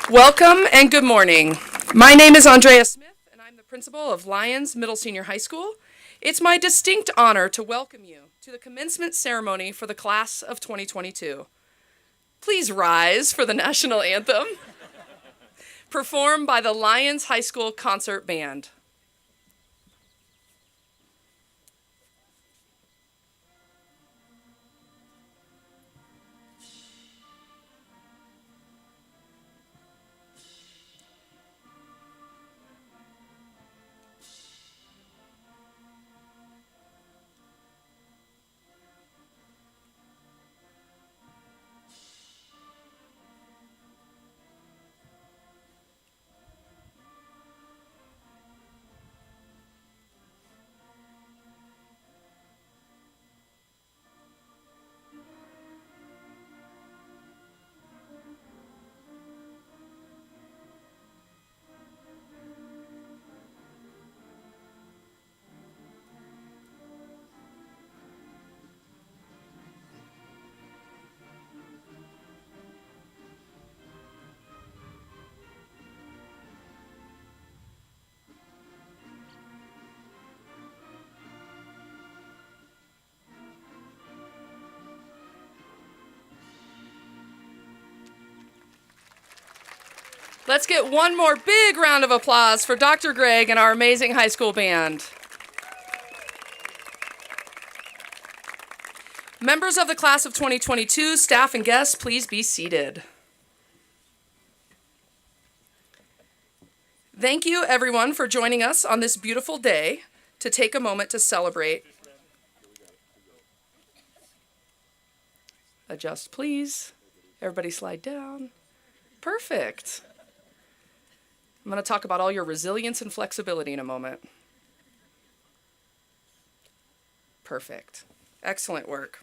Welcome and good morning. My name is Andrea Smith, and I'm the principal of Lyons Middle Senior High School. It's my distinct honor to welcome you to the commencement ceremony for the class of 2022. Please rise for the national anthem, performed by the Lyons High School Concert Band. Let's get one more big round of applause for Dr. Greg and our amazing high school band. Members of the class of 2022, staff and guests, please be seated. Thank you, everyone, for joining us on this beautiful day to take a moment to celebrate. Adjust, please. Everybody slide down. Perfect. I'm going to talk about all your resilience and flexibility in a moment. Perfect. Excellent work.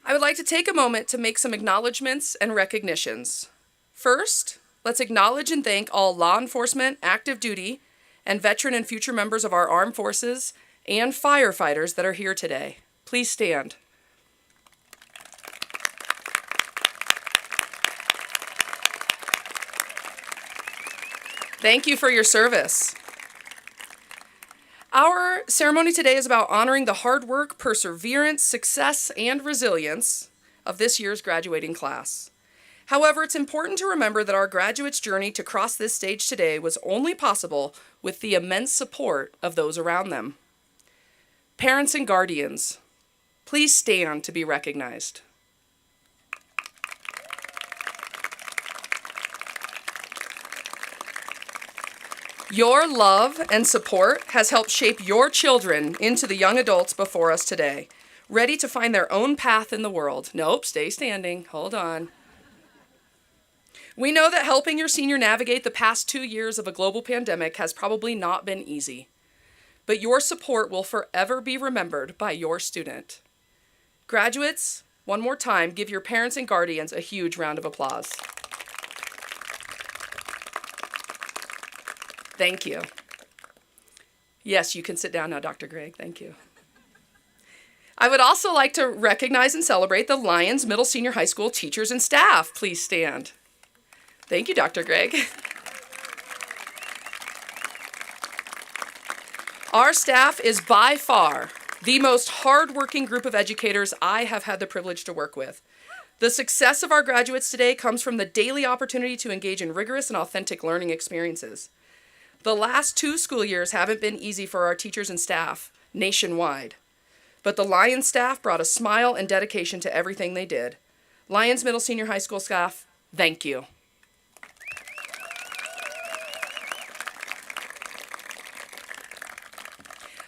I would like to take a moment to make some acknowledgments and recognitions. First, let's acknowledge and thank all law enforcement, active duty, and veteran and future members of our armed forces and firefighters that are here today. Please stand. Thank you for your service. Our ceremony today is about honoring the hard work, perseverance, success, and resilience of this year's graduating class. However, it's important to remember that our graduates' journey to cross this stage today was only possible with the immense support of those around them. Parents and guardians, please stand to be recognized. Your love and support has helped shape your children into the young adults before us today, ready to find their own path in the world. Nope, stay standing. Hold on. We know that helping your senior navigate the past 2 years of a global pandemic has probably not been easy, but your support will forever be remembered by your student. Graduates, one more time, give your parents and guardians a huge round of applause. Thank you. Yes, you can sit down now, Dr. Greg. Thank you. I would also like to recognize and celebrate the Lyons Middle Senior High School teachers and staff. Please stand. Thank you, Dr. Greg. Our staff is by far the most hardworking group of educators I have had the privilege to work with. The success of our graduates today comes from the daily opportunity to engage in rigorous and authentic learning experiences. The last 2 school years haven't been easy for our teachers and staff nationwide, but the Lyons staff brought a smile and dedication to everything they did. Lyons Middle Senior High School staff, thank you.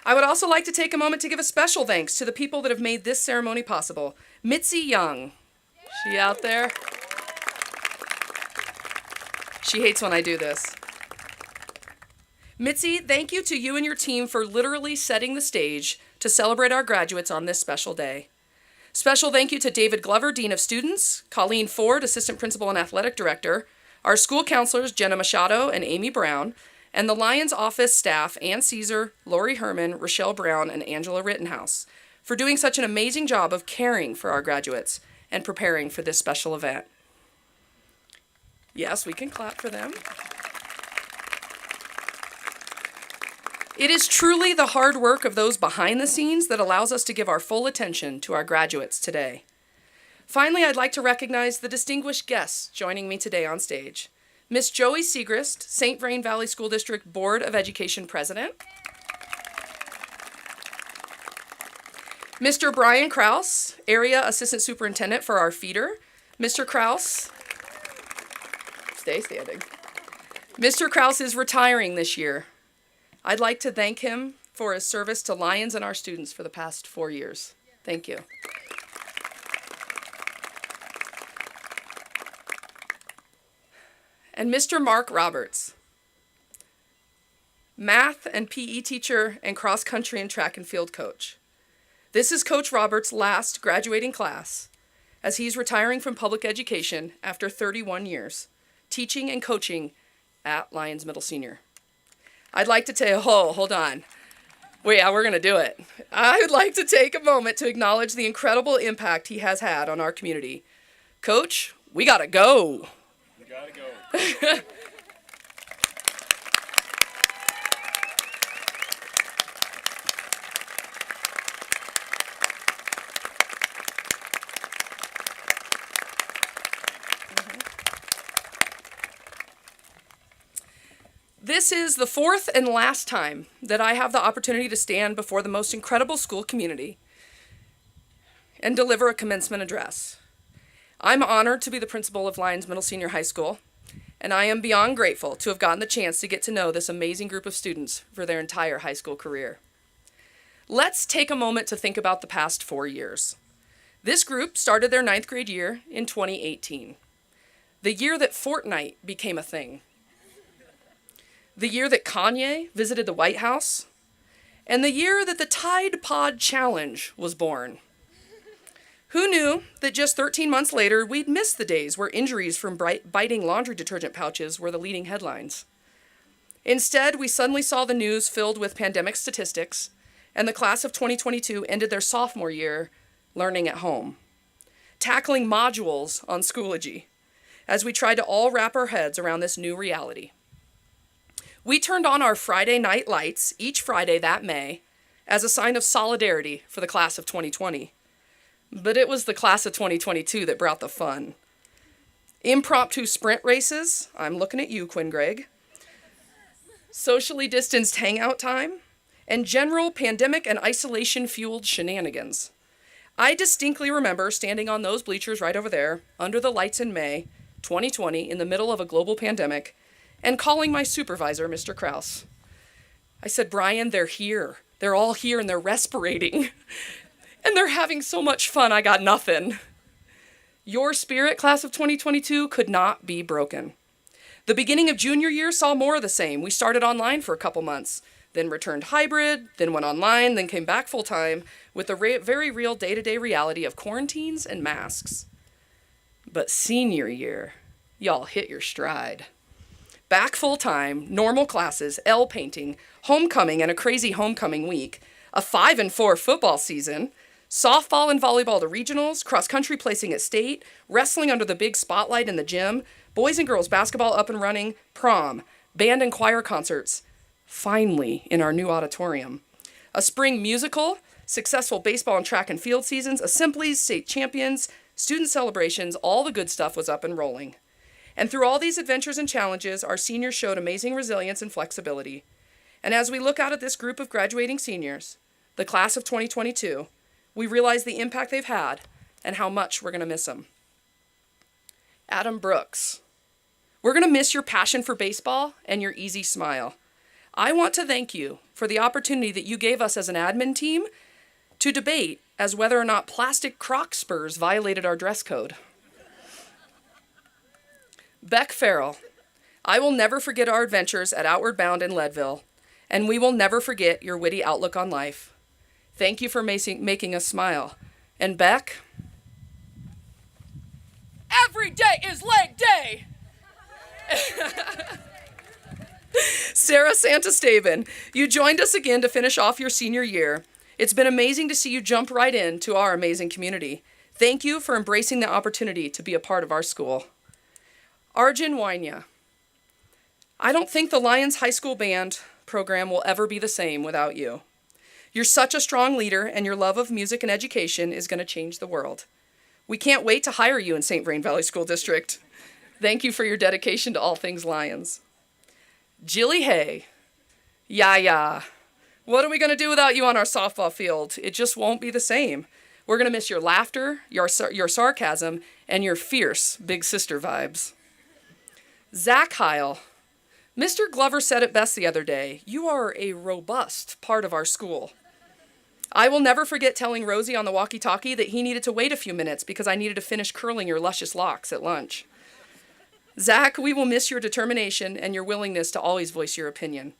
I would also like to take a moment to give a special thanks to the people that have made this ceremony possible. Mitzi Young, she out there? She hates when I do this. Mitzi, thank you to you and your team for literally setting the stage to celebrate our graduates on this special day. Special thank you to David Glover, Dean of Students, Colleen Ford, Assistant Principal and Athletic Director, our school counselors, Jenna Machado and Amy Brown, and the Lyons office staff, Ann Caesar, Lori Herman, Rochelle Brown, and Angela Rittenhouse, for doing such an amazing job of caring for our graduates and preparing for this special event. Yes, we can clap for them. It is truly the hard work of those behind the scenes that allows us to give our full attention to our graduates today. Finally, I'd like to recognize the distinguished guests joining me today on stage. Miss Joey Segrist, St. Vrain Valley School District Board of Education President. Mr. Brian Kraus, Area Assistant Superintendent for our feeder. Mr. Kraus, stay standing. Mr. Kraus is retiring this year. I'd like to thank him for his service to Lyons and our students for the past 4 years. Thank you. And Mr. Mark Roberts, math and PE teacher and cross-country and track and field coach. This is Coach Roberts' last graduating class, as he's retiring from public education after 31 years, teaching and coaching at Lyons Middle Senior. I'd like to take, hold on. Wait, yeah, we're gonna do it. I would like to take a moment to acknowledge the incredible impact he has had on our community. Coach, we gotta go. We gotta go. This is the fourth and last time that I have the opportunity to stand before the most incredible school community and deliver a commencement address. I'm honored to be the principal of Lyons Middle Senior High School, and I am beyond grateful to have gotten the chance to get to know this amazing group of students for their entire high school career. Let's take a moment to think about the past 4 years. This group started their 9th grade year in 2018, the year that Fortnite became a thing. The year that Kanye visited the White House, and the year that the Tide Pod Challenge was born. Who knew that just 13 months later, we'd miss the days where injuries from biting laundry detergent pouches were the leading headlines? Instead, we suddenly saw the news filled with pandemic statistics, and the class of 2022 ended their sophomore year learning at home, tackling modules on Schoology, as we tried to all wrap our heads around this new reality. We turned on our Friday night lights each Friday that May as a sign of solidarity for the class of 2020. But it was the class of 2022 that brought the fun. Impromptu sprint races, I'm looking at you, Quinn Gregg, socially distanced hangout time, and general pandemic and isolation-fueled shenanigans. I distinctly remember standing on those bleachers right over there, under the lights in May 2020, in the middle of a global pandemic, and calling my supervisor, Mr. Kraus. I said, Brian, they're here. They're all here and they're respirating. And they're having so much fun, I got nothing. Your spirit, class of 2022, could not be broken. The beginning of junior year saw more of the same. We started online for a couple months, then returned hybrid, then went online, then came back full-time with the very real day-to-day reality of quarantines and masks. But senior year, y'all hit your stride. Back full-time, normal classes, L painting, homecoming and a crazy homecoming week, a 5-4 football season, softball and volleyball to regionals, cross-country placing at state, wrestling under the big spotlight in the gym, boys and girls basketball up and running, prom, band and choir concerts, finally in our new auditorium, a spring musical, successful baseball and track and field seasons, assemblies, state champions, student celebrations, all the good stuff was up and rolling. And through all these adventures and challenges, our seniors showed amazing resilience and flexibility. And as we look out at this group of graduating seniors, the class of 2022, we realize the impact they've had and how much we're going to miss them. Adam Brooks, we're going to miss your passion for baseball and your easy smile. I want to thank you for the opportunity that you gave us as an admin team to debate as whether or not plastic Croc spurs violated our dress code. Beck Farrell, I will never forget our adventures at Outward Bound in Leadville, and we will never forget your witty outlook on life. Thank you for making us smile. And Beck, every day is leg day! Sarah Santastaven, you joined us again to finish off your senior year. It's been amazing to see you jump right into our amazing community. Thank you for embracing the opportunity to be a part of our school. Arjun Wainya. I don't think the Lyons High School Band program will ever be the same without you. You're such a strong leader, and your love of music and education is going to change the world. We can't wait to hire you in St. Vrain Valley School District. Thank you for your dedication to all things Lyons. Jilly Hay. Yeah. What are we going to do without you on our softball field? It just won't be the same. We're going to miss your laughter, your sarcasm, and your fierce big sister vibes. Zach Heil. Mr. Glover said it best the other day. You are a robust part of our school. I will never forget telling Rosie on the walkie-talkie that he needed to wait a few minutes because I needed to finish curling your luscious locks at lunch. Zach, we will miss your determination and your willingness to always voice your opinion.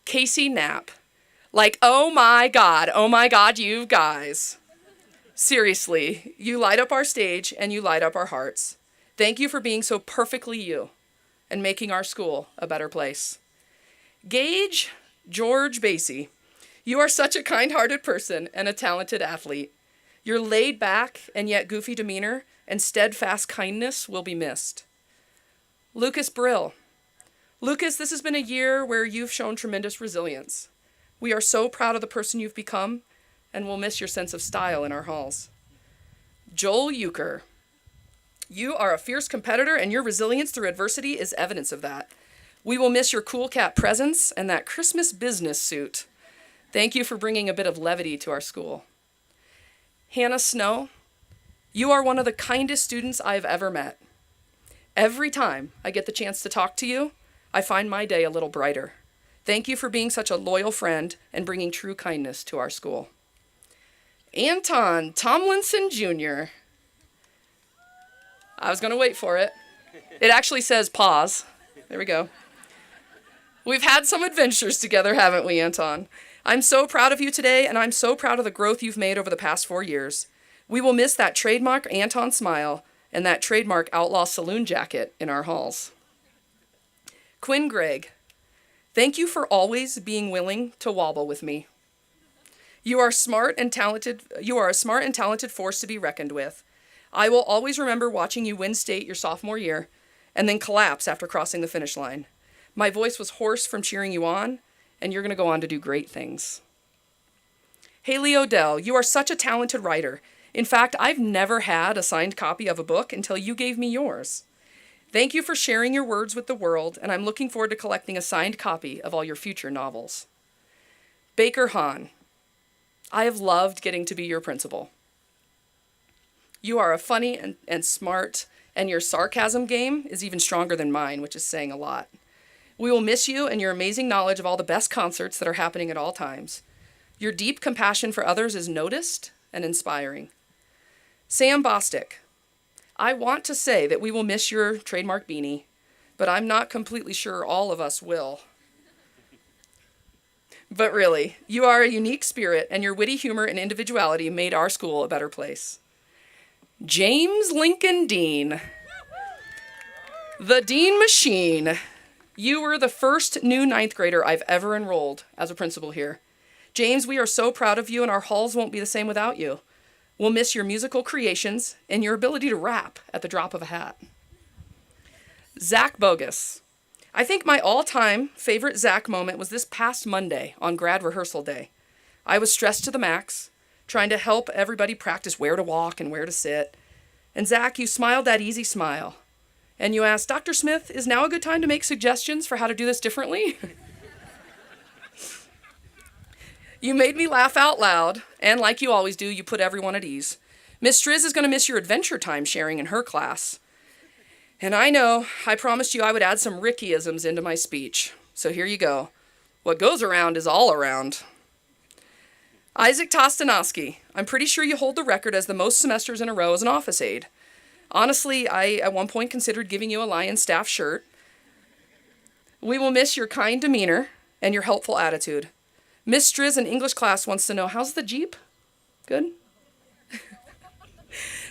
Casey Knapp. Like, oh my God, you guys. Seriously, you light up our stage and you light up our hearts. Thank you for being so perfectly you and making our school a better place. Gage George Basie, you are such a kind-hearted person and a talented athlete. Your laid-back and yet goofy demeanor and steadfast kindness will be missed. Lucas Brill. Lucas, this has been a year where you've shown tremendous resilience. We are so proud of the person you've become, and we'll miss your sense of style in our halls. Joel Euchre. You are a fierce competitor, and your resilience through adversity is evidence of that. We will miss your cool cat presence and that Christmas business suit. Thank you for bringing a bit of levity to our school. Hannah Snow, you are one of the kindest students I've ever met. Every time I get the chance to talk to you, I find my day a little brighter. Thank you for being such a loyal friend and bringing true kindness to our school. Anton Tomlinson Jr. I was going to wait for it. It actually says pause. There we go. We've had some adventures together, haven't we, Anton? I'm so proud of you today, and I'm so proud of the growth you've made over the past 4 years. We will miss that trademark Anton smile and that trademark Outlaw Saloon jacket in our halls. Quinn Gregg, thank you for always being willing to wobble with me. You are a smart and talented force to be reckoned with. I will always remember watching you win state your sophomore year and then collapse after crossing the finish line. My voice was hoarse from cheering you on, and you're going to go on to do great things. Haley Odell, you are such a talented writer. In fact, I've never had a signed copy of a book until you gave me yours. Thank you for sharing your words with the world, and I'm looking forward to collecting a signed copy of all your future novels. Baker Hahn, I have loved getting to be your principal. You are a funny and smart, and your sarcasm game is even stronger than mine, which is saying a lot. We will miss you and your amazing knowledge of all the best concerts that are happening at all times. Your deep compassion for others is noticed and inspiring. Sam Bostic, I want to say that we will miss your trademark beanie, but I'm not completely sure all of us will. But really, you are a unique spirit, and your witty humor and individuality made our school a better place. James Lincoln Dean. The Dean Machine. You were the first new 9th grader I've ever enrolled as a principal here. James, we are so proud of you, and our halls won't be the same without you. We'll miss your musical creations and your ability to rap at the drop of a hat. Zach Bogus. I think my all-time favorite Zach moment was this past Monday on grad rehearsal day. I was stressed to the max, trying to help everybody practice where to walk and where to sit. And Zach, you smiled that easy smile. And you asked, Dr. Smith, is now a good time to make suggestions for how to do this differently? You made me laugh out loud, and like you always do, you put everyone at ease. Miss Striz is going to miss your adventure time sharing in her class. And I know, I promised you I would add some Rickyisms into my speech. So here you go. What goes around is all around. Isaac Tostanovsky, I'm pretty sure you hold the record as the most semesters in a row as an office aide. Honestly, I at one point considered giving you a Lyons staff shirt. We will miss your kind demeanor and your helpful attitude. Miss Striz in English class wants to know, how's the Jeep? Good?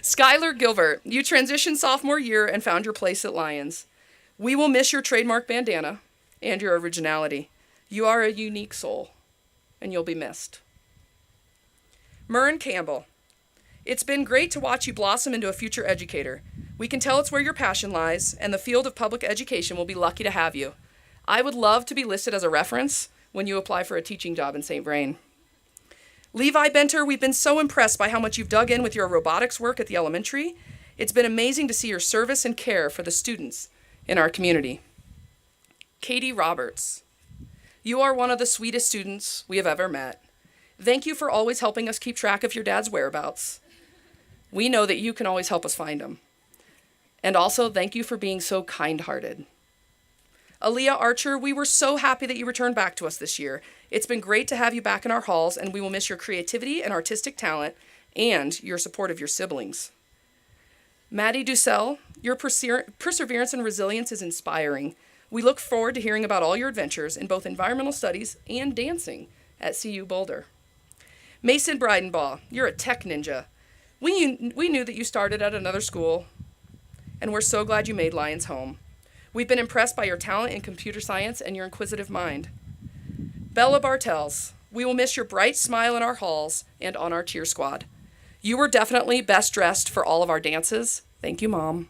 Skylar Gilbert, you transitioned sophomore year and found your place at Lyons. We will miss your trademark bandana and your originality. You are a unique soul, and you'll be missed. Murren Campbell, it's been great to watch you blossom into a future educator. We can tell it's where your passion lies, and the field of public education will be lucky to have you. I would love to be listed as a reference when you apply for a teaching job in St. Vrain. Levi Benter, we've been so impressed by how much you've dug in with your robotics work at the elementary. It's been amazing to see your service and care for the students in our community. Katie Roberts, you are one of the sweetest students we have ever met. Thank you for always helping us keep track of your dad's whereabouts. We know that you can always help us find him. And also, thank you for being so kind-hearted. Aaliyah Archer, we were so happy that you returned back to us this year. It's been great to have you back in our halls, and we will miss your creativity and artistic talent and your support of your siblings. Maddie Dussel, your perseverance and resilience is inspiring. We look forward to hearing about all your adventures in both environmental studies and dancing at CU Boulder. Mason Breidenbaugh, you're a tech ninja. We knew that you started at another school, and we're so glad you made Lyons home. We've been impressed by your talent in computer science and your inquisitive mind. Bella Bartels, we will miss your bright smile in our halls and on our cheer squad. You were definitely best dressed for all of our dances. Thank you, Mom.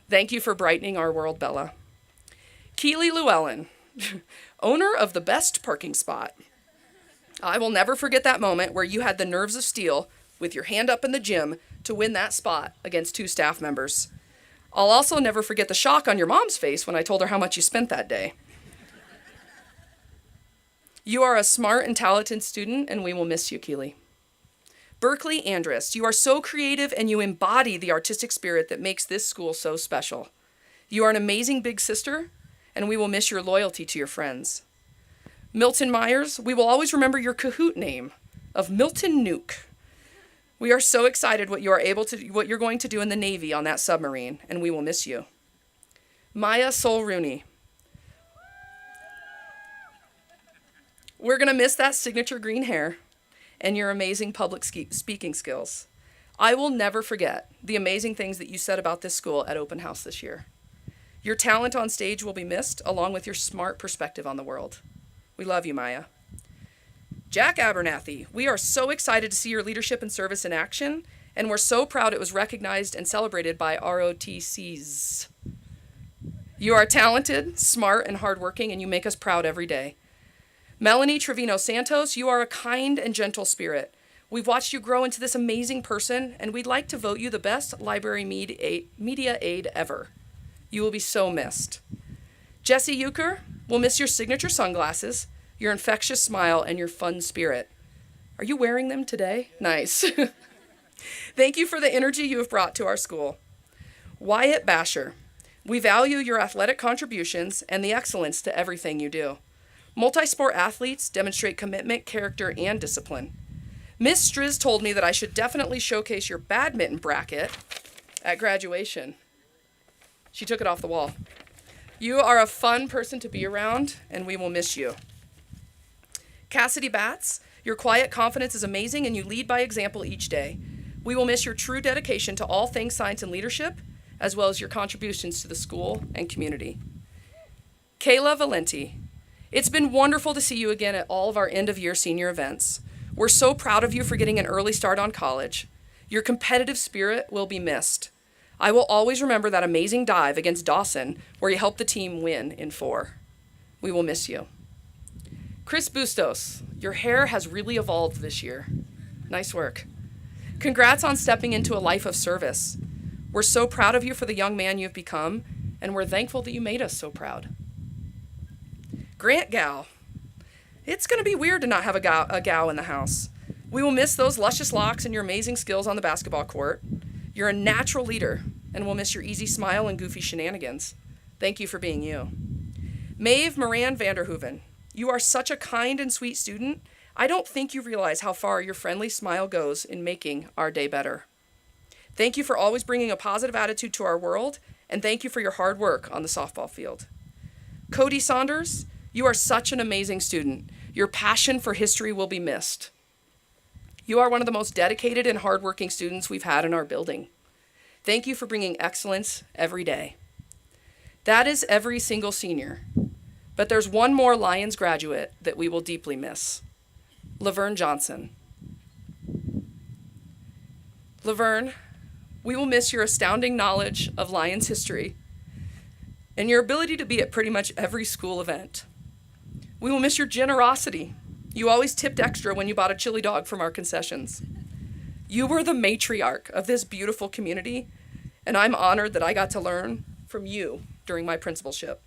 Thank you for brightening our world, Bella. Keely Llewellyn, owner of the best parking spot. I will never forget that moment where you had the nerves of steel with your hand up in the gym to win that spot against 2 staff members. I'll also never forget the shock on your mom's face when I told her how much you spent that day. You are a smart and talented student, and we will miss you, Keely. Berkeley Andrus, you are so creative and you embody the artistic spirit that makes this school so special. You are an amazing big sister, and we will miss your loyalty to your friends. Milton Myers, we will always remember your Kahoot name of Milton Nuke. We are so excited what you're going to do in the Navy on that submarine, and we will miss you. Maya Sol Rooney. We're going to miss that signature green hair and your amazing public speaking skills. I will never forget the amazing things that you said about this school at Open House this year. Your talent on stage will be missed, along with your smart perspective on the world. We love you, Maya. Jack Abernathy, we are so excited to see your leadership and service in action, and we're so proud it was recognized and celebrated by ROTCs. You are talented, smart, and hardworking, and you make us proud every day. Melanie Trevino Santos, you are a kind and gentle spirit. We've watched you grow into this amazing person, and we'd like to vote you the best library media aide ever. You will be so missed. Jesse Euchre, we'll miss your signature sunglasses, your infectious smile, and your fun spirit. Are you wearing them today? Nice. Thank you for the energy you have brought to our school. Wyatt Basher, we value your athletic contributions and the excellence to everything you do. Multi-sport athletes demonstrate commitment, character, and discipline. Miss Striz told me that I should definitely showcase your badminton bracket at graduation. She took it off the wall. You are a fun person to be around, and we will miss you. Cassidy Batts, your quiet confidence is amazing, and you lead by example each day. We will miss your true dedication to all things science and leadership, as well as your contributions to the school and community. Kayla Valenti, it's been wonderful to see you again at all of our end-of-year senior events. We're so proud of you for getting an early start on college. Your competitive spirit will be missed. I will always remember that amazing dive against Dawson where you helped the team win in 4. We will miss you. Chris Bustos, your hair has really evolved this year. Nice work. Congrats on stepping into a life of service. We're so proud of you for the young man you've become, and we're thankful that you made us so proud. Grant Gow, it's going to be weird to not have a Gow in the house. We will miss those luscious locks and your amazing skills on the basketball court. You're a natural leader, and we'll miss your easy smile and goofy shenanigans. Thank you for being you. Maeve Moran Vanderhoeven, you are such a kind and sweet student. I don't think you realize how far your friendly smile goes in making our day better. Thank you for always bringing a positive attitude to our world, and thank you for your hard work on the softball field. Cody Saunders, you are such an amazing student. Your passion for history will be missed. You are one of the most dedicated and hardworking students we've had in our building. Thank you for bringing excellence every day. That is every single senior. But there's one more Lyons graduate that we will deeply miss. Laverne Johnson. Laverne, We will miss your astounding knowledge of Lyons history and your ability to be at pretty much every school event. We will miss your generosity. You always tipped extra when you bought a chili dog from our concessions. You were the matriarch of this beautiful community, and I'm honored that I got to learn from you during my principalship.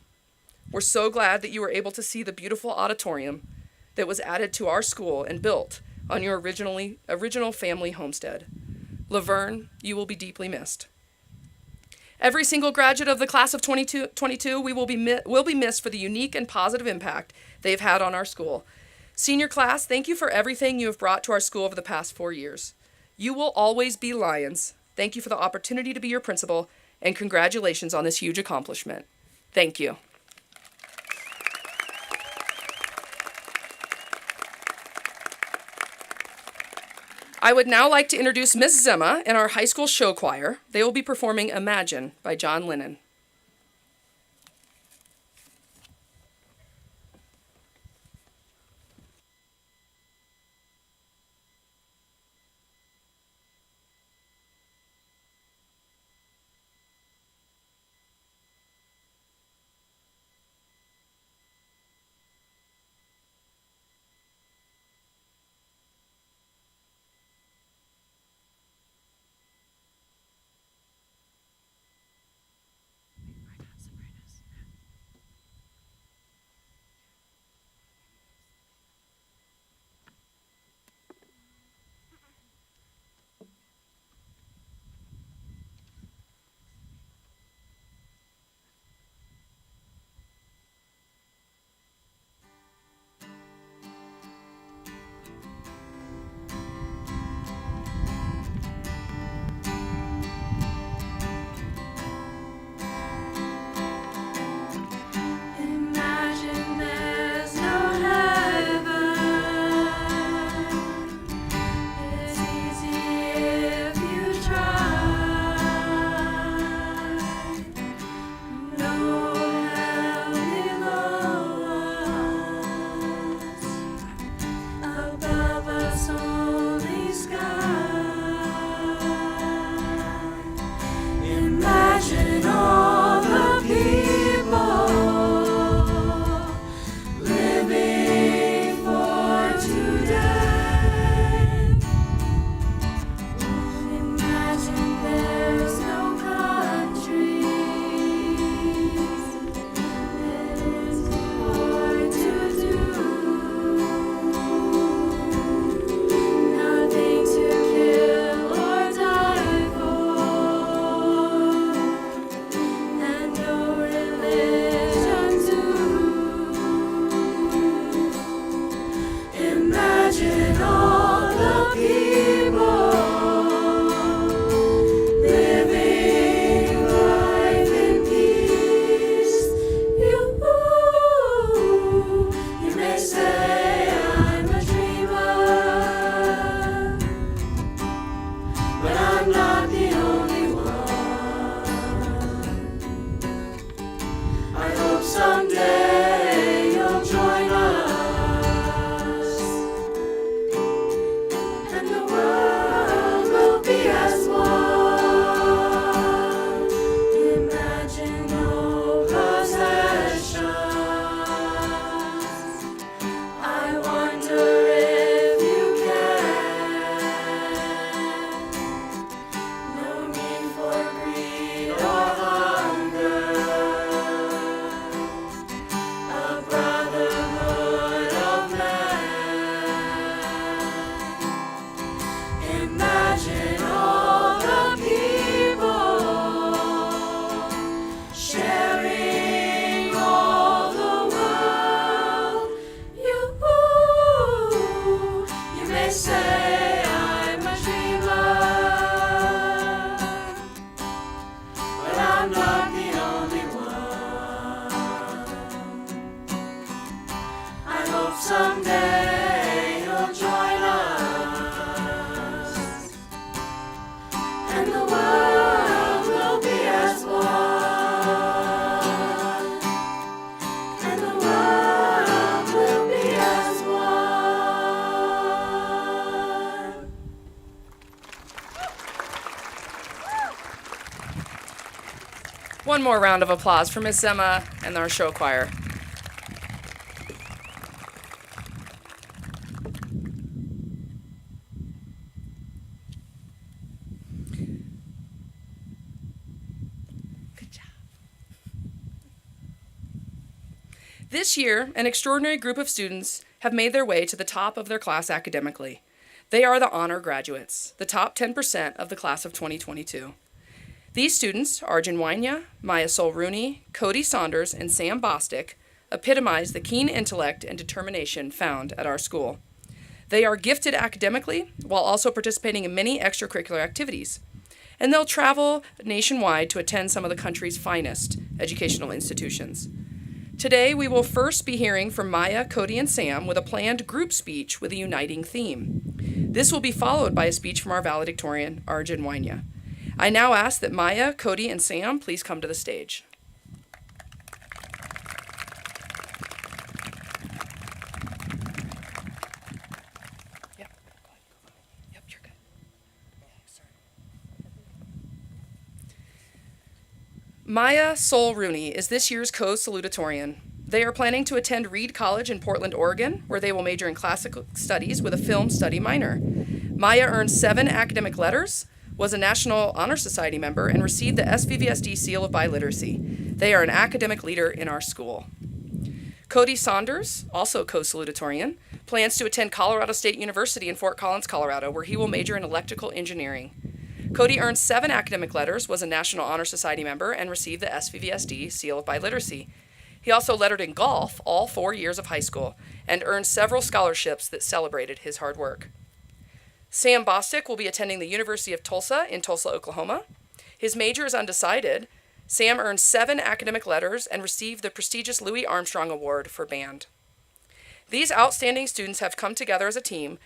We're so glad that you were able to see the beautiful auditorium that was added to our school and built on your original family homestead. Laverne, you will be deeply missed. Every single graduate of the class of 2022 will be missed for the unique and positive impact they've had on our school. Senior class, thank you for everything you have brought to our school over the past 4 years. You will always be Lyons. Thank you for the opportunity to be your principal, and congratulations on this huge accomplishment. Thank you. I would now like to introduce Miss Zema and our high school show choir. They will be performing Imagine by John Lennon. One more round of applause for Miss Emma and our show choir. Good job. This year, an extraordinary group of students have made their way to the top of their class academically. They are the honor graduates, the top 10% of the class of 2022. These students, Arjun Wainya, Maya Sol-Rooney, Cody Saunders, and Sam Bostic, epitomize the keen intellect and determination found at our school. They are gifted academically while also participating in many extracurricular activities. And they'll travel nationwide to attend some of the country's finest educational institutions. Today, we will first be hearing from Maya, Cody, and Sam with a planned group speech with a uniting theme. This will be followed by a speech from our valedictorian, Arjun Wainya. I now ask that Maya, Cody, and Sam please come to the stage. Yep, you're good. Maya Sol-Rooney is this year's co-salutatorian. They are planning to attend Reed College in Portland, Oregon, where they will major in classical studies with a film study minor. Maya earned 7 academic letters, was a National Honor Society member, and received the SVVSD Seal of Biliteracy. They are an academic leader in our school. Cody Saunders, also co-salutatorian, plans to attend Colorado State University in Fort Collins, Colorado, where he will major in electrical engineering. Cody earned 7 academic letters, was a National Honor Society member, and received the SVVSD Seal of Biliteracy. He also lettered in golf all 4 years of high school and earned several scholarships that celebrated his hard work. Sam Bostic will be attending the University of Tulsa in Tulsa, Oklahoma. His major is undecided. Sam earned 7 academic letters and received the prestigious Louis Armstrong Award for band. These outstanding students have come together as a team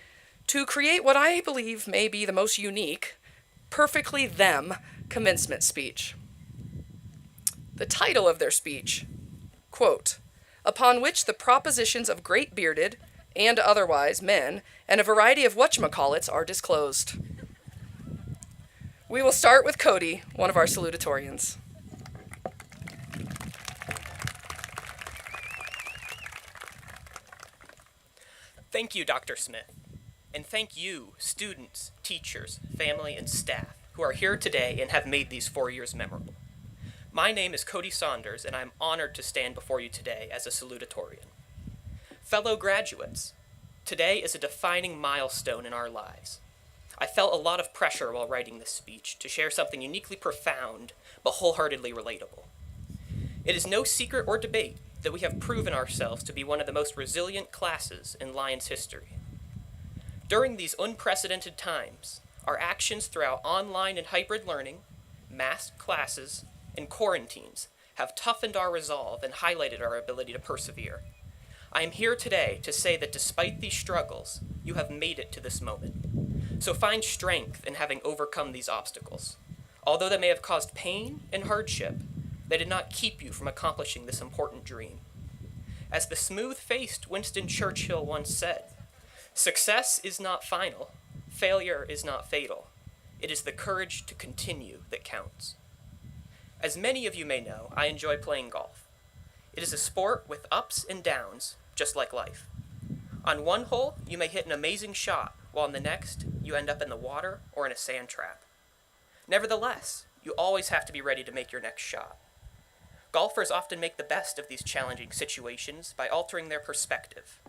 to create what I believe may be the most unique, perfectly them commencement speech. The title of their speech, quote, "Upon which the propositions of great bearded and otherwise men and a variety of whatchamacallits are disclosed." We will start with Cody, one of our salutatorians. Thank you, Dr. Smith. And thank you, students, teachers, family, and staff who are here today and have made these 4 years memorable. My name is Cody Saunders, and I'm honored to stand before you today as a salutatorian. Fellow graduates, today is a defining milestone in our lives. I felt a lot of pressure while writing this speech to share something uniquely profound, but wholeheartedly relatable. It is no secret or debate that we have proven ourselves to be one of the most resilient classes in Lyons history. During these unprecedented times, our actions throughout online and hybrid learning, masked classes, and quarantines have toughened our resolve and highlighted our ability to persevere. I am here today to say that despite these struggles, you have made it to this moment. So find strength in having overcome these obstacles. Although they may have caused pain and hardship, they did not keep you from accomplishing this important dream. As the smooth-faced Winston Churchill once said, "Success is not final, failure is not fatal. It is the courage to continue that counts." As many of you may know, I enjoy playing golf. It is a sport with ups and downs, just like life. On one hole, you may hit an amazing shot, while on the next, you end up in the water or in a sand trap. Nevertheless, you always have to be ready to make your next shot. Golfers often make the best of these challenging situations by altering their perspective.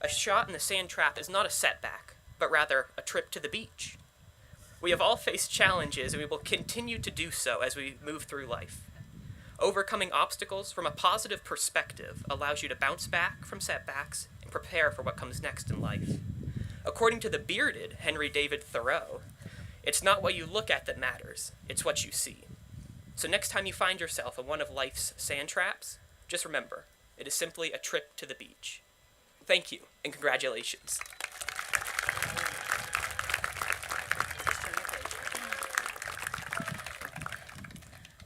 A shot in the sand trap is not a setback, but rather a trip to the beach. We have all faced challenges, and we will continue to do so as we move through life. Overcoming obstacles from a positive perspective allows you to bounce back from setbacks and prepare for what comes next in life. According to the bearded Henry David Thoreau, it's not what you look at that matters, it's what you see. So next time you find yourself in one of life's sand traps, just remember, it is simply a trip to the beach. Thank you, and congratulations.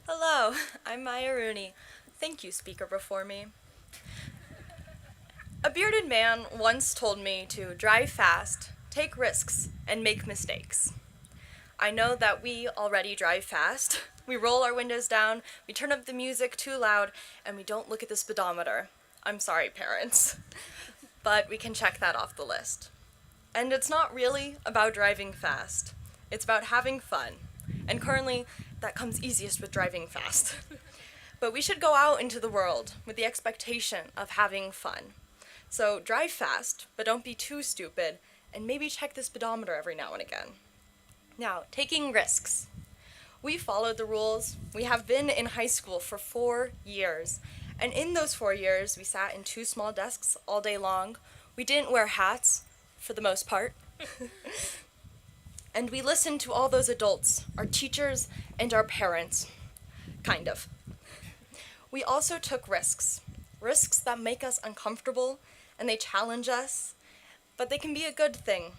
Hello, I'm Maya Rooney. Thank you, speaker before me. A bearded man once told me to drive fast, take risks, and make mistakes. I know that we already drive fast. We roll our windows down, we turn up the music too loud, and we don't look at the speedometer. I'm sorry, parents. But we can check that off the list. And it's not really about driving fast. It's about having fun. And currently, that comes easiest with driving fast. But we should go out into the world with the expectation of having fun. So drive fast, but don't be too stupid, and maybe check the speedometer every now and again. Now, taking risks. We followed the rules. We have been in high school for 4 years. And in those 4 years, we sat in 2 small desks all day long. We didn't wear hats, for the most part. And we listened to all those adults, our teachers and our parents. Kind of. We also took risks. Risks that make us uncomfortable, and they challenge us, but they can be a good thing.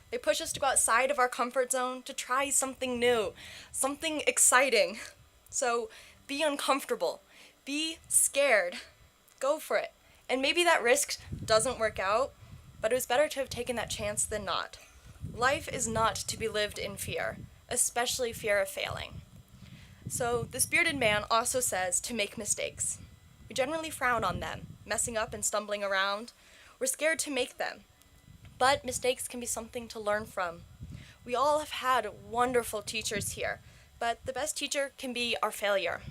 They push us to go outside of our comfort zone to try something new, something exciting. So be uncomfortable, be scared, go for it. And maybe that risk doesn't work out, but it was better to have taken that chance than not. Life is not to be lived in fear, especially fear of failing. So this bearded man also says to make mistakes. We generally frown on them, messing up and stumbling around. We're scared to make them. But mistakes can be something to learn from. We all have had wonderful teachers here, but the best teacher can be our failure.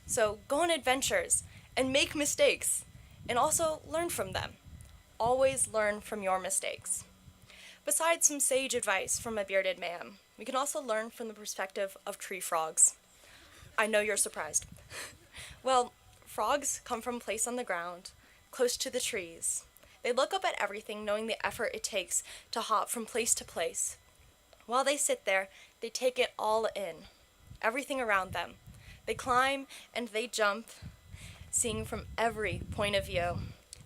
So go on adventures and make mistakes, and also learn from them. Always learn from your mistakes. Besides some sage advice from a bearded man, we can also learn from the perspective of tree frogs. I know you're surprised. Well, frogs come from a place on the ground, close to the trees. They look up at everything, knowing the effort it takes to hop from place to place. While they sit there, they take it all in, everything around them. They climb and they jump, seeing from every point of view.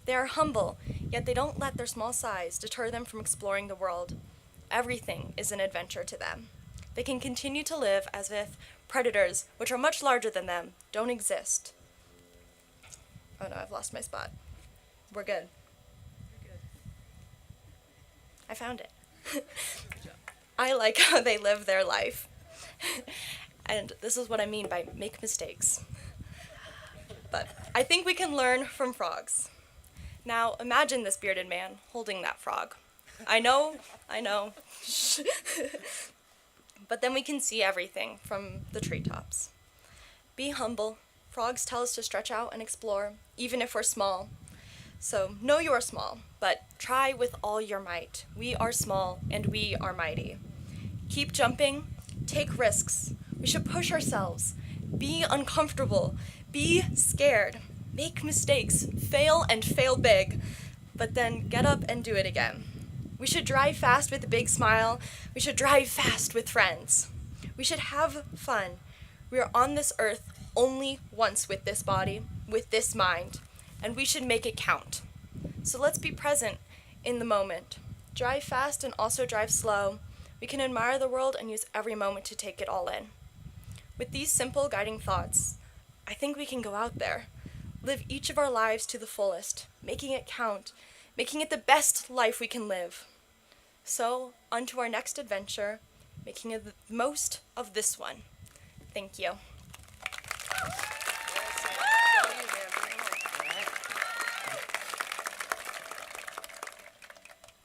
They are humble, yet they don't let their small size deter them from exploring the world. Everything is an adventure to them. They can continue to live as if predators, which are much larger than them, don't exist. Oh no, I've lost my spot. We're good. I found it. I like how they live their life. And this is what I mean by make mistakes. But I think we can learn from frogs. Now, imagine this bearded man holding that frog. I know. But then we can see everything from the treetops. Be humble. Frogs tell us to stretch out and explore, even if we're small. So know you are small, but try with all your might. We are small and we are mighty. Keep jumping, take risks. We should push ourselves. Be uncomfortable. Be scared. Make mistakes. Fail and fail big. But then get up and do it again. We should drive fast with a big smile. We should drive fast with friends. We should have fun. We are on this earth only once with this body, with this mind, and we should make it count. So let's be present in the moment. Drive fast and also drive slow. We can admire the world and use every moment to take it all in. With these simple guiding thoughts, I think we can go out there, live each of our lives to the fullest, making it count, making it the best life we can live. So, on to our next adventure, making the most of this one. Thank you.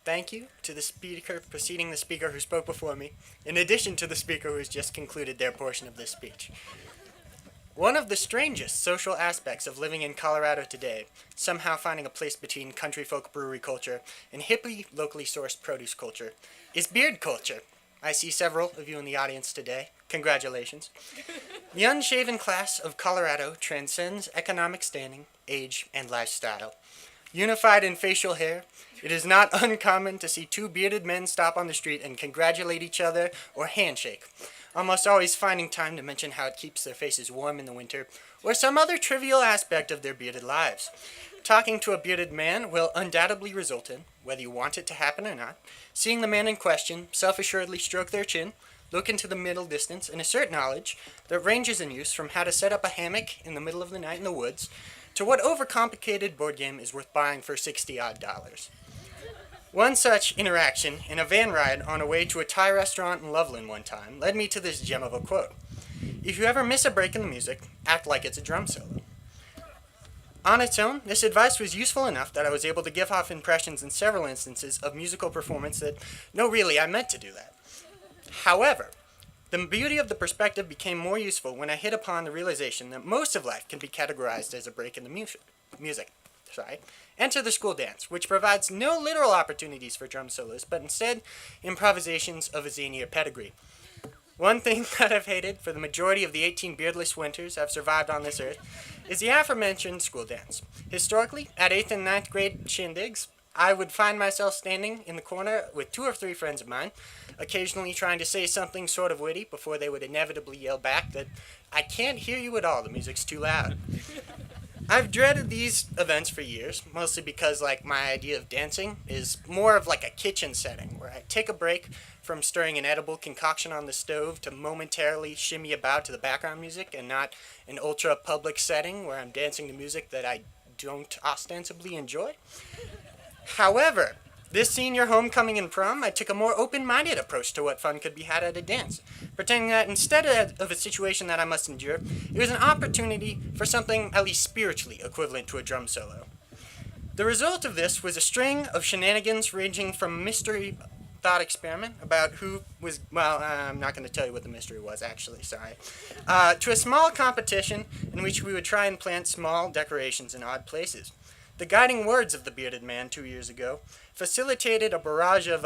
Thank you to the speaker preceding the speaker who spoke before me, in addition to the speaker who has just concluded their portion of this speech. One of the strangest social aspects of living in Colorado today, somehow finding a place between country folk brewery culture and hippie, locally sourced produce culture, is beard culture. I see several of you in the audience today. Congratulations. The unshaven class of Colorado transcends economic standing, age, and lifestyle. Unified in facial hair, it is not uncommon to see 2 bearded men stop on the street and congratulate each other or handshake, almost always finding time to mention how it keeps their faces warm in the winter, or some other trivial aspect of their bearded lives. Talking to a bearded man will undoubtedly result in, whether you want it to happen or not, seeing the man in question self-assuredly stroke their chin, look into the middle distance, and assert knowledge that ranges in use from how to set up a hammock in the middle of the night in the woods to what overcomplicated board game is worth buying for $60-odd. One such interaction in a van ride on a way to a Thai restaurant in Loveland one time led me to this gem of a quote. If you ever miss a break in the music, act like it's a drum solo. On its own, this advice was useful enough that I was able to give off impressions in several instances of musical performance that, no really, I meant to do that. However, the beauty of the perspective became more useful when I hit upon the realization that most of life can be categorized as a break in the music. Enter the school dance, which provides no literal opportunities for drum solos, but instead improvisations of a zanier pedigree. One thing that I've hated for the majority of the 18 beardless winters I've survived on this earth is the aforementioned school dance. Historically, at 8th and 9th grade shindigs, I would find myself standing in the corner with 2 or 3 friends of mine, occasionally trying to say something sort of witty before they would inevitably yell back that, "I can't hear you at all, the music's too loud." I've dreaded these events for years, mostly because my idea of dancing is more of like a kitchen setting where I take a break from stirring an edible concoction on the stove to momentarily shimmy about to the background music, and not an ultra public setting where I'm dancing to music that I don't ostensibly enjoy. However, this senior homecoming and prom, I took a more open-minded approach to what fun could be had at a dance, pretending that instead of a situation that I must endure, it was an opportunity for something at least spiritually equivalent to a drum solo. The result of this was a string of shenanigans ranging from mystery thought experiment about who was, I'm not going to tell you what the mystery was actually, sorry, to a small competition in which we would try and plant small decorations in odd places. The guiding words of the bearded man 2 years ago facilitated a barrage of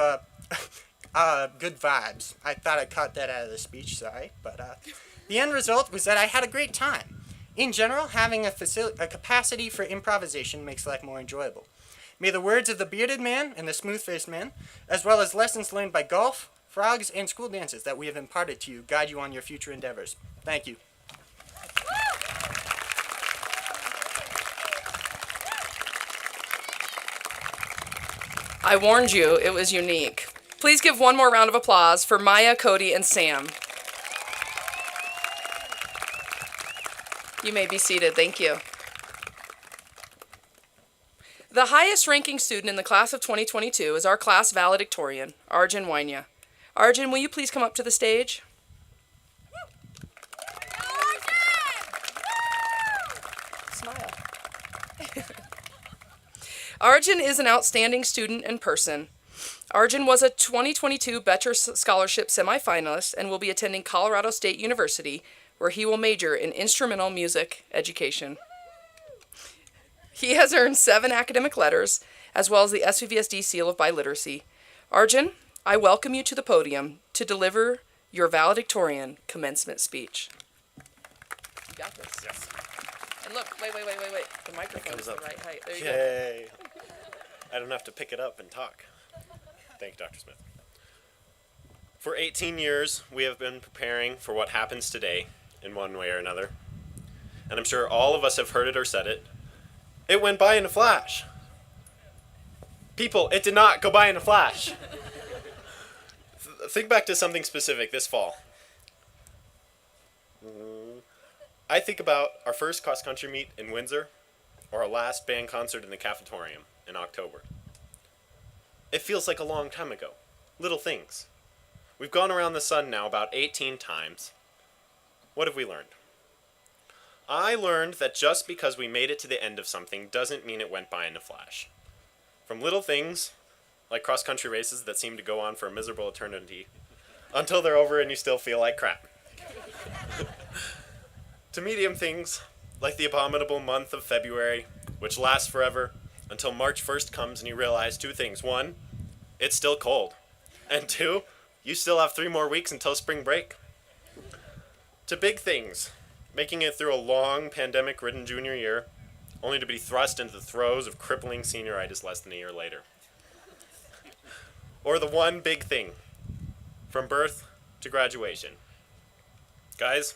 good vibes. I thought I caught that out of the speech, sorry, but the end result was that I had a great time. In general, having a capacity for improvisation makes life more enjoyable. May the words of the bearded man and the smooth-faced man, as well as lessons learned by golf, frogs, and school dances that we have imparted to you, guide you on your future endeavors. Thank you. I warned you, it was unique. Please give one more round of applause for Maya, Cody, and Sam. You may be seated, thank you. The highest ranking student in the class of 2022 is our class valedictorian, Arjun Wainya. Arjun, will you please come up to the stage? Smile. Arjun is an outstanding student and person. Arjun was a 2022 Betcher Scholarship semifinalist and will be attending Colorado State University, where he will major in instrumental music education. He has earned 7 academic letters, as well as the SVVSD Seal of Biliteracy. Arjun, I welcome you to the podium to deliver your valedictorian commencement speech. You got this. Yes. And look, wait. The microphone is the right height. There you Yay. I don't have to pick it up and talk. Thank you, Dr. Smith. For 18 years, we have been preparing for what happens today in one way or another. And I'm sure all of us have heard it or said it. It went by in a flash. People, it did not go by in a flash. Think back to something specific this fall. I think about our first cross-country meet in Windsor, or our last band concert in the cafetorium in October. It feels like a long time ago. Little things. We've gone around the sun now about 18 times. What have we learned? I learned that just because we made it to the end of something doesn't mean it went by in a flash. From little things, like cross-country races that seem to go on for a miserable eternity, until they're over and you still feel like crap. To medium things, like the abominable month of February, which lasts forever, until March 1st comes and you realize 2 things. 1, it's still cold. And 2, you still have 3 more weeks until spring break. To big things, making it through a long pandemic-ridden junior year, only to be thrust into the throes of crippling senioritis less than a year later. Or the one big thing, from birth to graduation. Guys,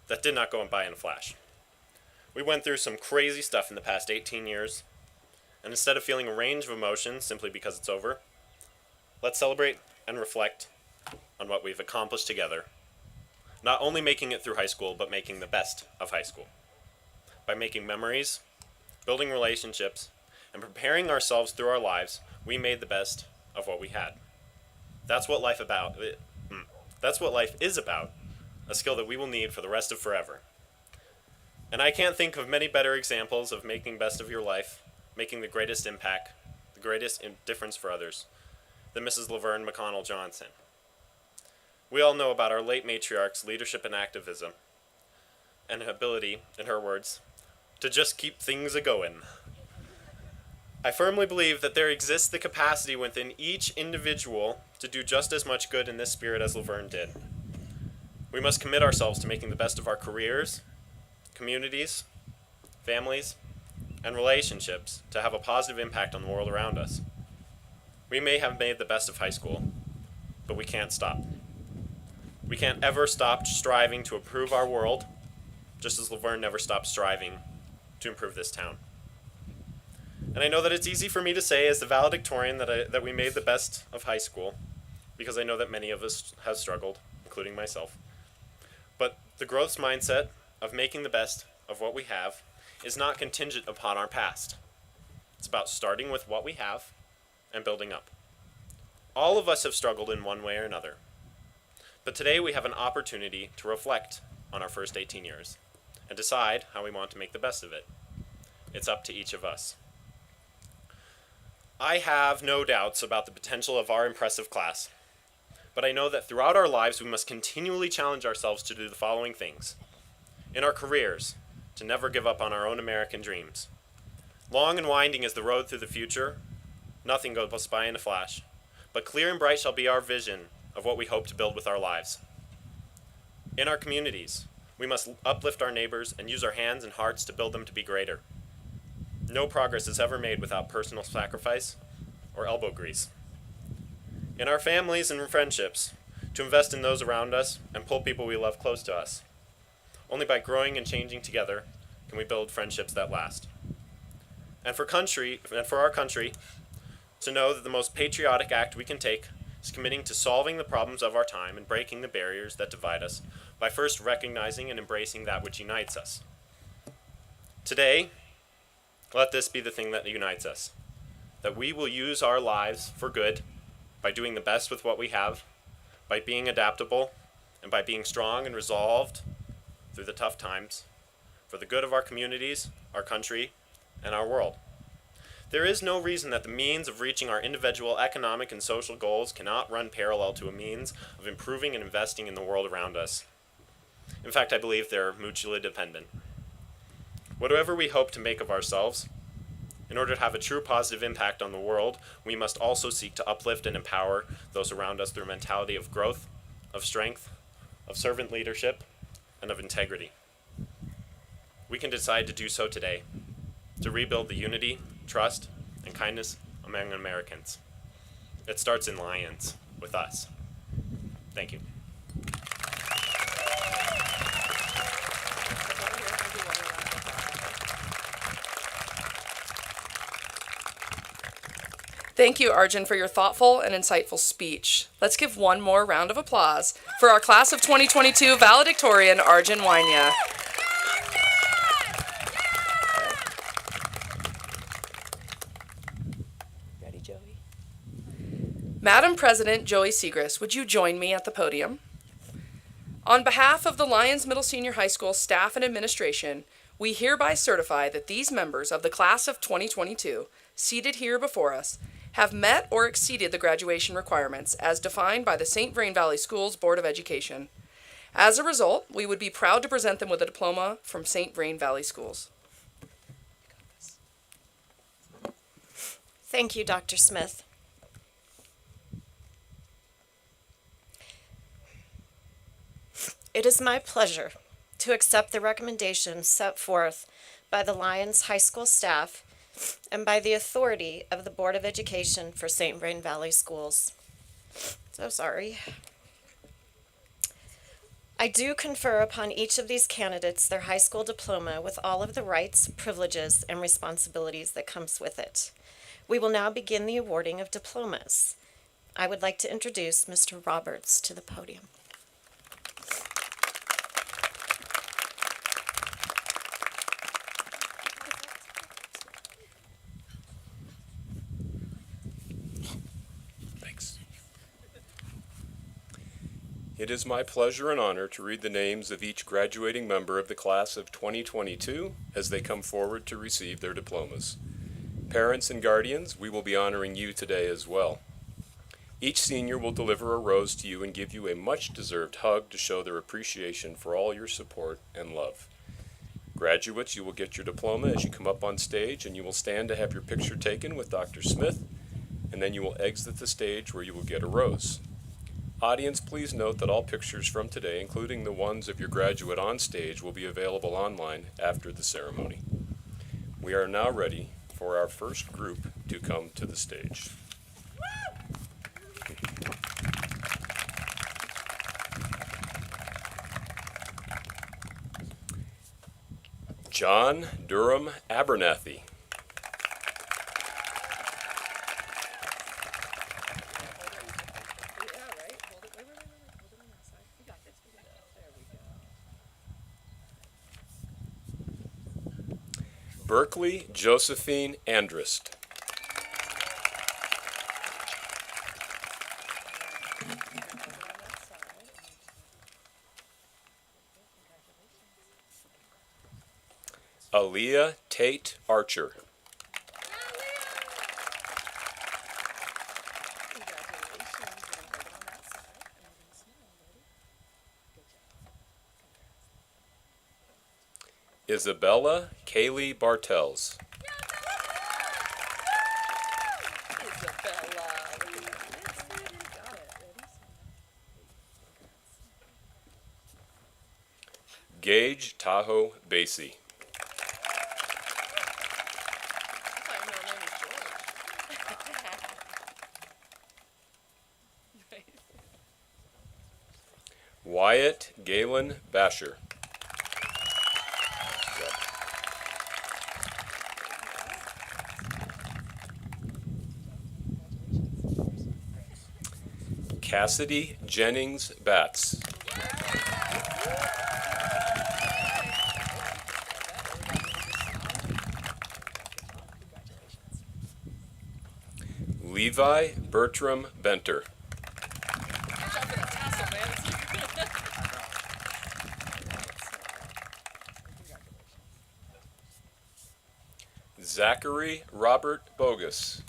that did not go by in a flash. We went through some crazy stuff in the past 18 years, and instead of feeling a range of emotions simply because it's over, let's celebrate and reflect on what we've accomplished together. Not only making it through high school, but making the best of high school. By making memories, building relationships, and preparing ourselves through our lives, we made the best of what we had. That's what life is about, a skill that we will need for the rest of forever. And I can't think of many better examples of making best of your life, making the greatest impact, the greatest difference for others, than Mrs. Laverne McConnell Johnson. We all know about our late matriarch's leadership and activism, and ability, in her words, to just keep things a-goin'. I firmly believe that there exists the capacity within each individual to do just as much good in this spirit as Laverne did. We must commit ourselves to making the best of our careers, communities, families, and relationships to have a positive impact on the world around us. We may have made the best of high school, but we can't stop. We can't ever stop striving to improve our world, just as Laverne never stopped striving to improve this town. And I know that it's easy for me to say as the valedictorian that we made the best of high school, because I know that many of us have struggled, including myself. But the growth mindset of making the best of what we have is not contingent upon our past. It's about starting with what we have and building up. All of us have struggled in one way or another. But today we have an opportunity to reflect on our first 18 years and decide how we want to make the best of it. It's up to each of us. I have no doubts about the potential of our impressive class, but I know that throughout our lives we must continually challenge ourselves to do the following things. In our careers, to never give up on our own American dreams. Long and winding is the road through the future. Nothing goes by in a flash, but clear and bright shall be our vision of what we hope to build with our lives. In our communities, we must uplift our neighbors and use our hands and hearts to build them to be greater. No progress is ever made without personal sacrifice or elbow grease. In our families and friendships, to invest in those around us and pull people we love close to us. Only by growing and changing together can we build friendships that last. And for our country, to know that the most patriotic act we can take is committing to solving the problems of our time and breaking the barriers that divide us by first recognizing and embracing that which unites us. Today, let this be the thing that unites us, that we will use our lives for good by doing the best with what we have, by being adaptable, and by being strong and resolved through the tough times, for the good of our communities, our country, and our world. There is no reason that the means of reaching our individual economic and social goals cannot run parallel to a means of improving and investing in the world around us. In fact, I believe they're mutually dependent. Whatever we hope to make of ourselves, in order to have a true positive impact on the world, we must also seek to uplift and empower those around us through a mentality of growth, of strength, of servant leadership, and of integrity. We can decide to do so today, to rebuild the unity, trust, and kindness among Americans. It starts in Lyons, with us. Thank you. Thank you, Arjun, for your thoughtful and insightful speech. Let's give one more round of applause for our class of 2022 valedictorian, Arjun Wynia. Ready, Joey? Madam President Joey Segrist, would you join me at the podium? On behalf of the Lyons Middle Senior High School staff and administration, we hereby certify that these members of the class of 2022, seated here before us, have met or exceeded the graduation requirements as defined by the St. Vrain Valley Schools Board of Education. As a result, we would be proud to present them with a diploma from St. Vrain Valley Schools. Thank you, Dr. Smith. It is my pleasure to accept the recommendations set forth by the Lyons High School staff and by the authority of the Board of Education for St. Vrain Valley Schools. So sorry. I do confer upon each of these candidates their high school diploma with all of the rights, privileges, and responsibilities that comes with it. We will now begin the awarding of diplomas. I would like to introduce Mr. Roberts to the podium. It is my pleasure and honor to read the names of each graduating member of the class of 2022 as they come forward to receive their diplomas. Parents and guardians, we will be honoring you today as well. Each senior will deliver a rose to you and give you a much-deserved hug to show their appreciation for all your support and love. Graduates, you will get your diploma as you come up on stage, and you will stand to have your picture taken with Dr. Smith, and then you will exit the stage where you will get a rose. Audience, please note that all pictures from today, including the ones of your graduate on stage, will be available online after the ceremony. We are now ready for our first group to come to the stage. John Durham Abernathy. Berkeley Josephine Andrist. Aaliyah Tate Archer. Isabella Kaylee Bartels. Gage Tahoe Basie. Wyatt Galen Basher. Cassidy Jennings Batts. Levi Bertram Benter. Zachary Robert Bogus.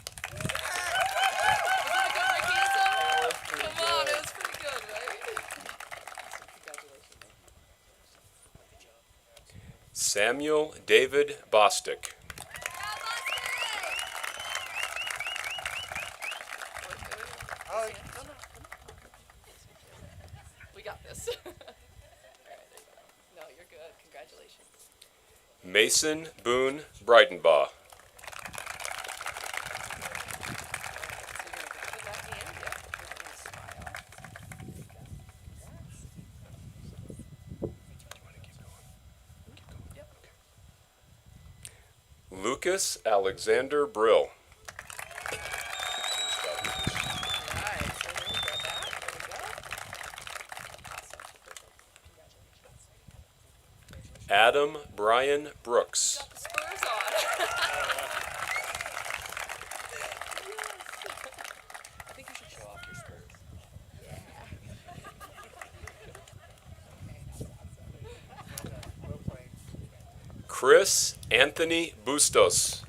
Samuel David Bostick. We got this. All right, no, you're good. Congratulations. Mason Boone Breidenbaugh. Lucas Alexander Brill. Adam Brian Brooks. Spurs on. I think you should show off your spurs. Chris Anthony Bustos.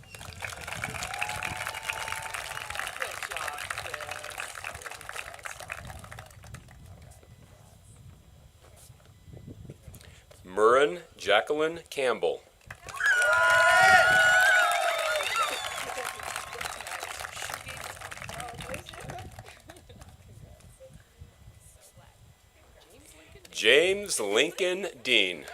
Murren Jacqueline Campbell. James Lincoln Dean.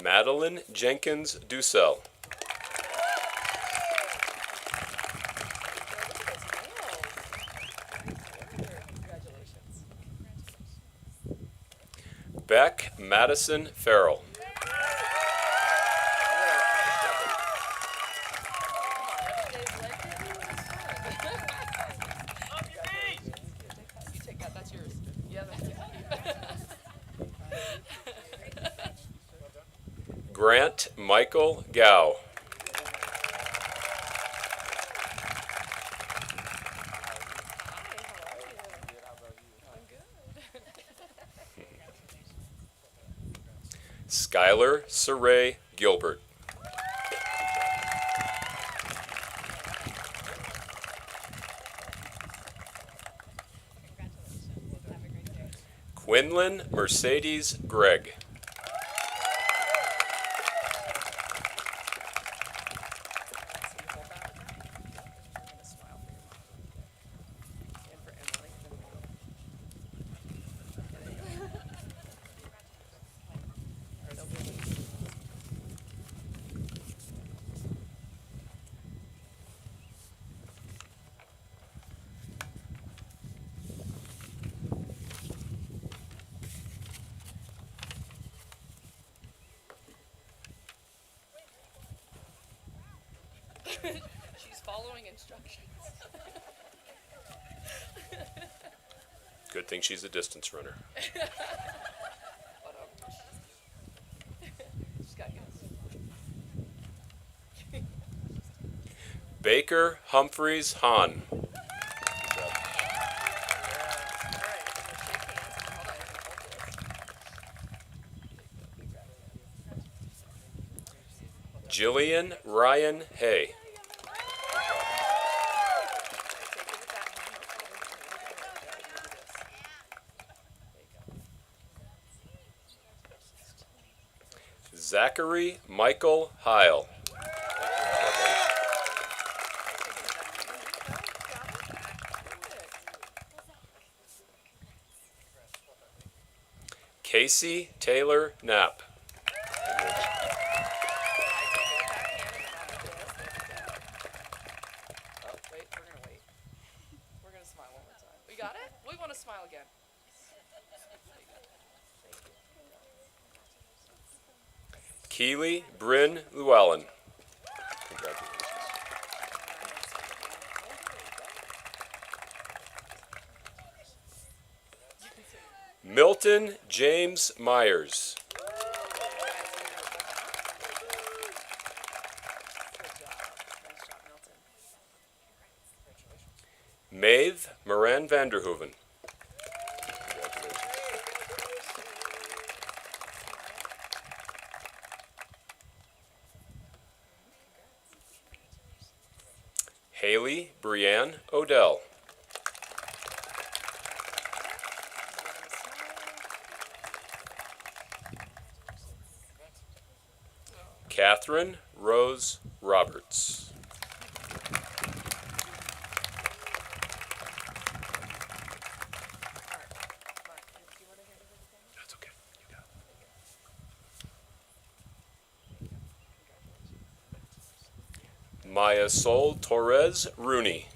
Madeline Jenkins Dussel. Beck Madison Farrell. Grant Michael Gow. Skylar Saray Gilbert. Quinlan Mercedes Gregg. She's following instructions. Good thing she's a distance runner. She's got guts. Baker Humphreys Hahn. Jillian Ryan Hay. Zachary Michael Heil. Casey Taylor Knapp. Smile again. Keely Bryn Llewellyn. Congratulations. Milton James Myers. Maeve Moran Vanderhoeven. Haley Brianne Odell. Catherine Rose Roberts. That's okay. You got it. Maya Sol Torres Rooney.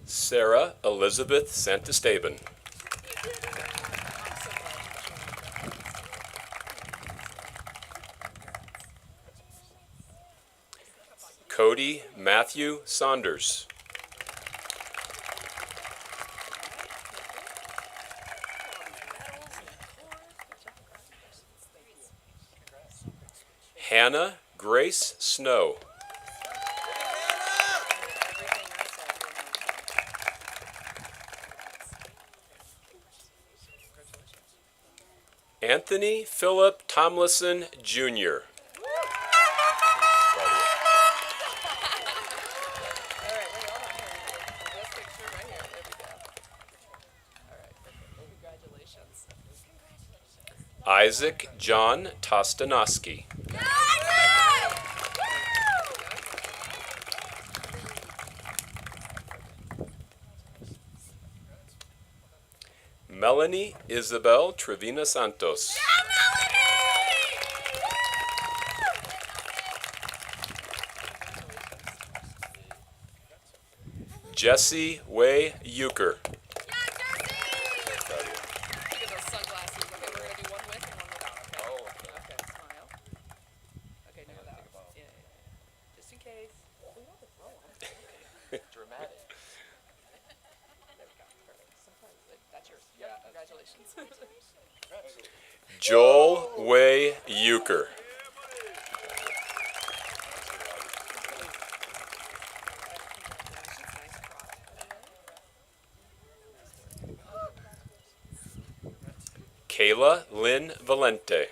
Sarah Elizabeth Santisteban. Cody Matthew Saunders. Hannah Grace Snow. Anthony Philip Tomlinson, Jr. Isaac John Tostanowski. Melanie Isabel Trevina Santos. Jesse Way Euchre. Joel Way Euchre. Kayla Lynn Valente.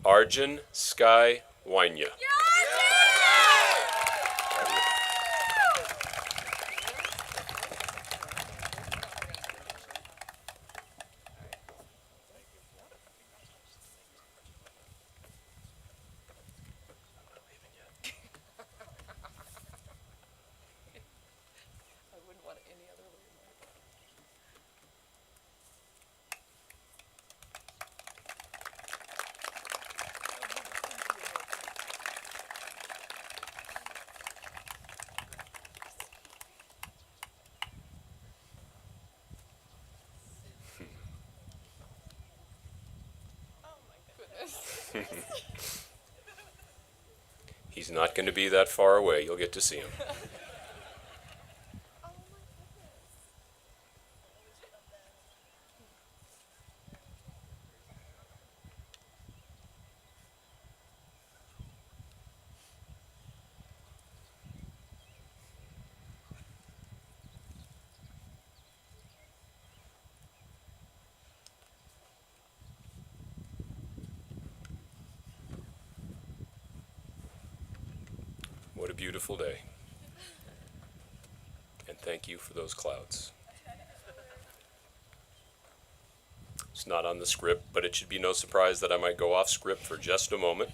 Arjun Sky Wanya. He's not going to be that far away. You'll get to see him. What a beautiful day. And thank you for those clouds. It's not on the script, but it should be no surprise that I might go off script for just a moment.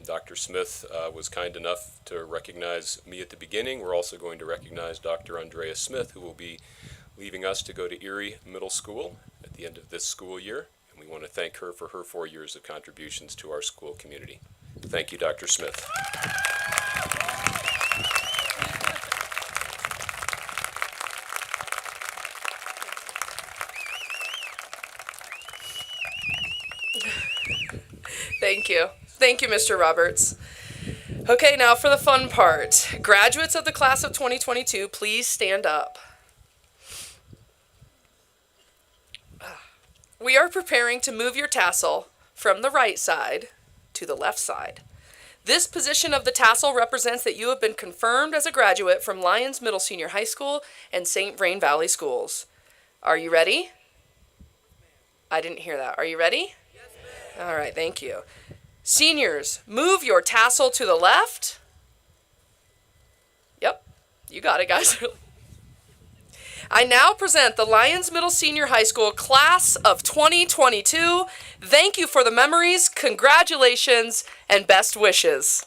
Dr. Smith was kind enough to recognize me at the beginning. We're also going to recognize Dr. Andrea Smith, who will be leaving us to go to Erie Middle School at the end of this school year. And we want to thank her for her 4 years of contributions to our school community. Thank you, Dr. Smith. Thank you. Thank you, Mr. Roberts. Okay, now for the fun part. Graduates of the class of 2022, please stand up. We are preparing to move your tassel from the right side to the left side. This position of the tassel represents that you have been confirmed as a graduate from Lyons Middle Senior High School and St. Vrain Valley Schools. Are you ready? I didn't hear that. Are you ready? All right, thank you. Seniors, move your tassel to the left. Yep, you got it, guys. I now present the Lyons Middle Senior High School class of 2022. Thank you for the memories, congratulations, and best wishes.